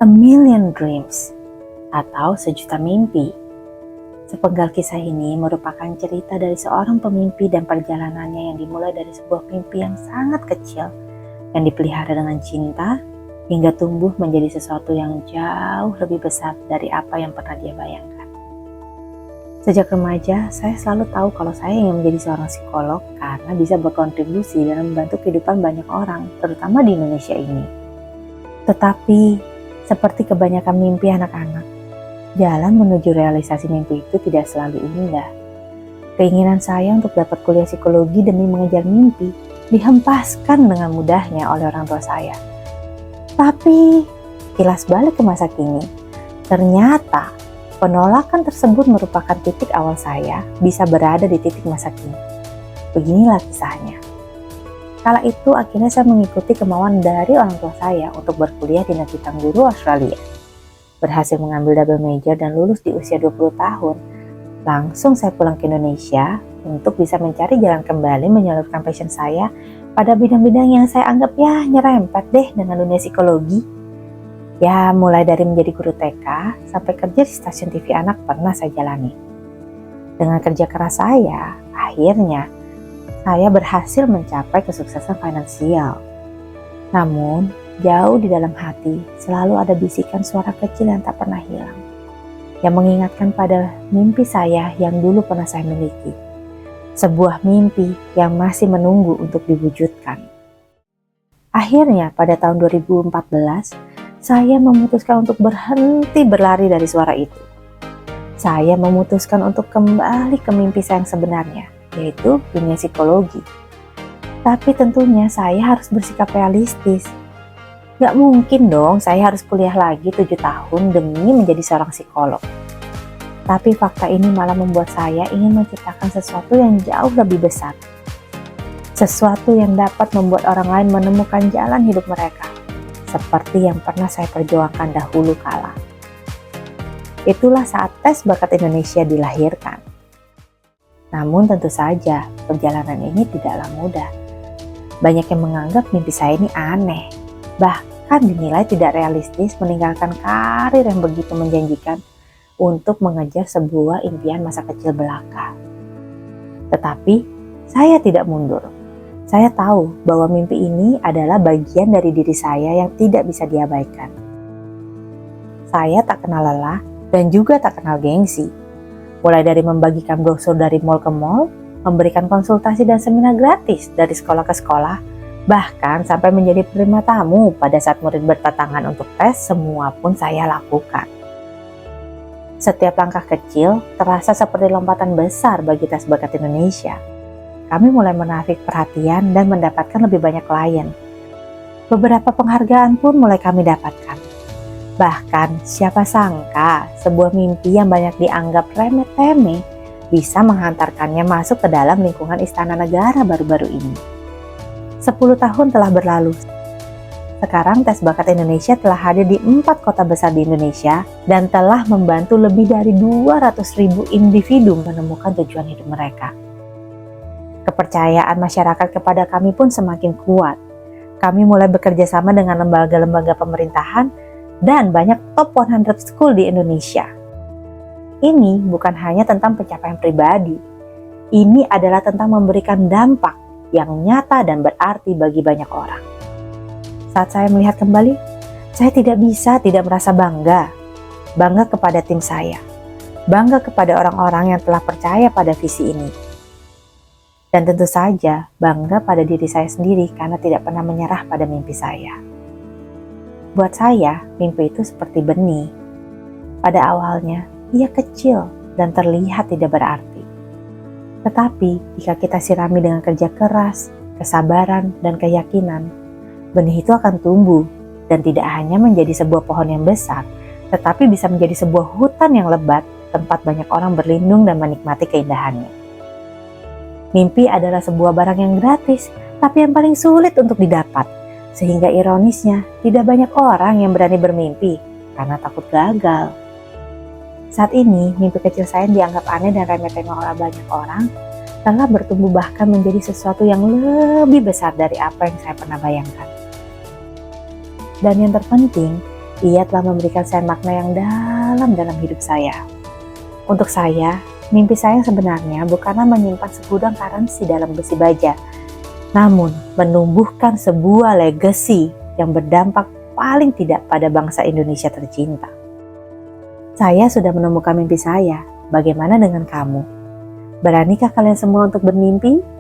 A Million Dreams atau Sejuta Mimpi. Sepenggal kisah ini merupakan cerita dari seorang pemimpi dan perjalanannya yang dimulai dari sebuah mimpi yang sangat kecil yang dipelihara dengan cinta hingga tumbuh menjadi sesuatu yang jauh lebih besar dari apa yang pernah dia bayangkan. Sejak remaja, saya selalu tahu kalau saya ingin menjadi seorang psikolog karena bisa berkontribusi dalam membantu kehidupan banyak orang, terutama di Indonesia ini. Tetapi, seperti kebanyakan mimpi anak-anak, jalan menuju realisasi mimpi itu tidak selalu indah. Keinginan saya untuk dapat kuliah psikologi demi mengejar mimpi dihempaskan dengan mudahnya oleh orang tua saya. Tapi, kilas balik ke masa kini, ternyata penolakan tersebut merupakan titik awal saya bisa berada di titik masa kini. Beginilah kisahnya. Kala itu akhirnya saya mengikuti kemauan dari orang tua saya untuk berkuliah di negeri Tangguru, Australia. Berhasil mengambil double major dan lulus di usia 20 tahun. Langsung saya pulang ke Indonesia untuk bisa mencari jalan kembali menyalurkan passion saya pada bidang-bidang yang saya anggap nyerempet deh dengan dunia psikologi. Mulai dari menjadi guru TK sampai kerja di stasiun TV anak pernah saya jalani. Dengan kerja keras saya, akhirnya saya berhasil mencapai kesuksesan finansial. Namun, jauh di dalam hati selalu ada bisikan suara kecil yang tak pernah hilang, yang mengingatkan pada mimpi saya yang dulu pernah saya miliki. Sebuah mimpi yang masih menunggu untuk diwujudkan. Akhirnya pada tahun 2014, saya memutuskan untuk berhenti berlari dari suara itu. Saya memutuskan untuk kembali ke mimpi saya yang sebenarnya, yaitu dunia psikologi. Tapi tentunya saya harus bersikap realistis. Gak mungkin dong saya harus kuliah lagi 7 tahun demi menjadi seorang psikolog. Tapi fakta ini malah membuat saya ingin menciptakan sesuatu yang jauh lebih besar. Sesuatu yang dapat membuat orang lain menemukan jalan hidup mereka, seperti yang pernah saya perjuangkan dahulu kala. Itulah saat tes bakat Indonesia dilahirkan. Namun tentu saja perjalanan ini tidaklah mudah. Banyak yang menganggap mimpi saya ini aneh, bahkan dinilai tidak realistis meninggalkan karir yang begitu menjanjikan untuk mengejar sebuah impian masa kecil belaka. Tetapi saya tidak mundur. Saya tahu bahwa mimpi ini adalah bagian dari diri saya yang tidak bisa diabaikan. Saya tak kenal lelah dan juga tak kenal gengsi. Mulai dari membagikan brosur dari mall ke mall, memberikan konsultasi dan seminar gratis dari sekolah ke sekolah, bahkan sampai menjadi penerima tamu pada saat murid berdatangan untuk tes, semua pun saya lakukan. Setiap langkah kecil terasa seperti lompatan besar bagi tes bakat Indonesia. Kami mulai menarik perhatian dan mendapatkan lebih banyak klien. Beberapa penghargaan pun mulai kami dapatkan. Bahkan siapa sangka sebuah mimpi yang banyak dianggap remeh-temeh bisa menghantarkannya masuk ke dalam lingkungan istana negara baru-baru ini. 10 tahun telah berlalu. Sekarang tes bakat Indonesia telah hadir di 4 kota besar di Indonesia dan telah membantu lebih dari 200.000 individu menemukan tujuan hidup mereka. Kepercayaan masyarakat kepada kami pun semakin kuat. Kami mulai bekerja sama dengan lembaga-lembaga pemerintahan dan banyak top 100 school di Indonesia. Ini bukan hanya tentang pencapaian pribadi. Ini adalah tentang memberikan dampak yang nyata dan berarti bagi banyak orang. Saat saya melihat kembali, saya tidak bisa tidak merasa bangga. Bangga kepada tim saya. Bangga kepada orang-orang yang telah percaya pada visi ini. Dan tentu saja bangga pada diri saya sendiri karena tidak pernah menyerah pada mimpi saya. Buat saya, mimpi itu seperti benih. Pada awalnya, ia kecil dan terlihat tidak berarti. Tetapi, jika kita sirami dengan kerja keras, kesabaran, dan keyakinan, benih itu akan tumbuh dan tidak hanya menjadi sebuah pohon yang besar, tetapi bisa menjadi sebuah hutan yang lebat, tempat banyak orang berlindung dan menikmati keindahannya. Mimpi adalah sebuah barang yang gratis, tapi yang paling sulit untuk didapat. Sehingga ironisnya, tidak banyak orang yang berani bermimpi karena takut gagal. Saat ini, mimpi kecil saya yang dianggap aneh dan remeh-temeh oleh banyak orang telah bertumbuh bahkan menjadi sesuatu yang lebih besar dari apa yang saya pernah bayangkan. Dan yang terpenting, Ia telah memberikan saya makna yang dalam dalam hidup saya. Untuk saya, mimpi saya sebenarnya bukanlah menyimpan segudang karansi dalam besi baja, namun menumbuhkan sebuah legacy yang berdampak paling tidak pada bangsa Indonesia tercinta. Saya sudah menemukan mimpi saya. Bagaimana dengan kamu? Beranikah kalian semua untuk bermimpi?